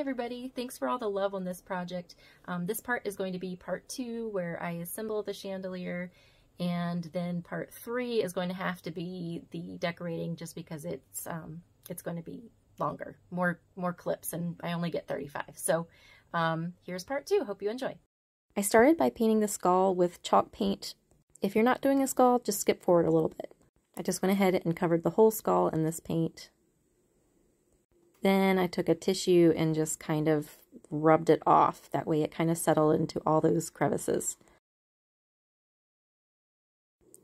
everybody, thanks for all the love on this project. This part is going to be part 2 where I assemble the chandelier, and then part 3 is going to have to be the decorating just because it's going to be longer, more clips, and I only get 35. So here's part 2. Hope you enjoy. I started by painting the skull with chalk paint. If you're not doing a skull, just skip forward a little bit. I just went ahead and covered the whole skull in this paint. Then I took a tissue and just kind of rubbed it off. That way it kind of settled into all those crevices.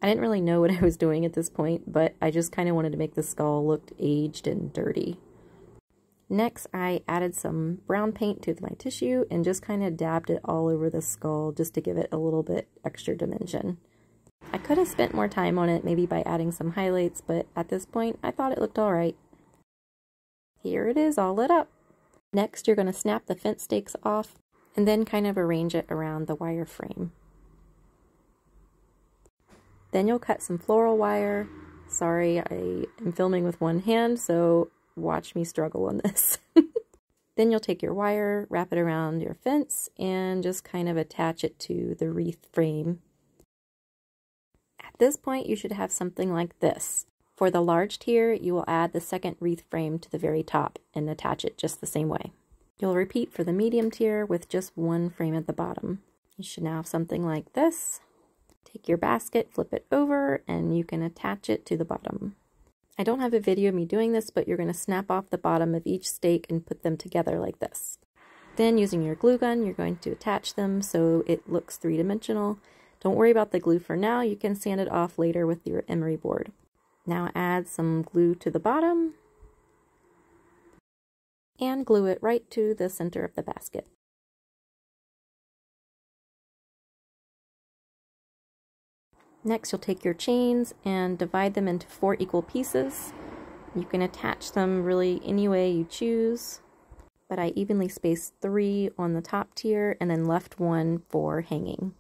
I didn't really know what I was doing at this point, but I just kind of wanted to make the skull look aged and dirty. Next, I added some brown paint to my tissue and just kind of dabbed it all over the skull just to give it a little bit extra dimension. I could have spent more time on it, maybe by adding some highlights, but at this point I thought it looked alright. Here it is, all lit up. Next, you're going to snap the fence stakes off and then kind of arrange it around the wire frame. Then you'll cut some floral wire. Sorry, I am filming with one hand, so watch me struggle on this. Then you'll take your wire, wrap it around your fence, and just kind of attach it to the wreath frame. At this point, you should have something like this. For the large tier, you will add the second wreath frame to the very top and attach it just the same way. You'll repeat for the medium tier with just one frame at the bottom. You should now have something like this. Take your basket, flip it over, and you can attach it to the bottom. I don't have a video of me doing this, but you're going to snap off the bottom of each stake and put them together like this. Then using your glue gun, you're going to attach them so it looks three-dimensional. Don't worry about the glue for now, you can sand it off later with your emery board. Now add some glue to the bottom and glue it right to the center of the basket. Next, you'll take your chains and divide them into 4 equal pieces. You can attach them really any way you choose, but I evenly spaced 3 on the top tier and then left 1 for hanging.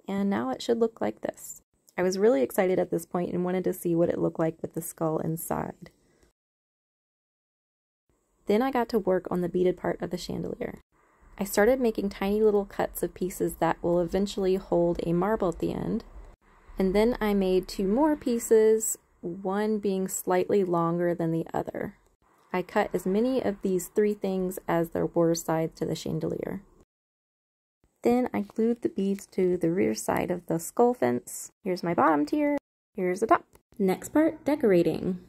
And now it should look like this. I was really excited at this point and wanted to see what it looked like with the skull inside. Then I got to work on the beaded part of the chandelier. I started making tiny little cuts of pieces that will eventually hold a marble at the end. And then I made 2 more pieces, one being slightly longer than the other. I cut as many of these 3 things as there were sides to the chandelier. Then I glued the beads to the rear side of the skull fence. Here's my bottom tier, here's the top. Next part, decorating.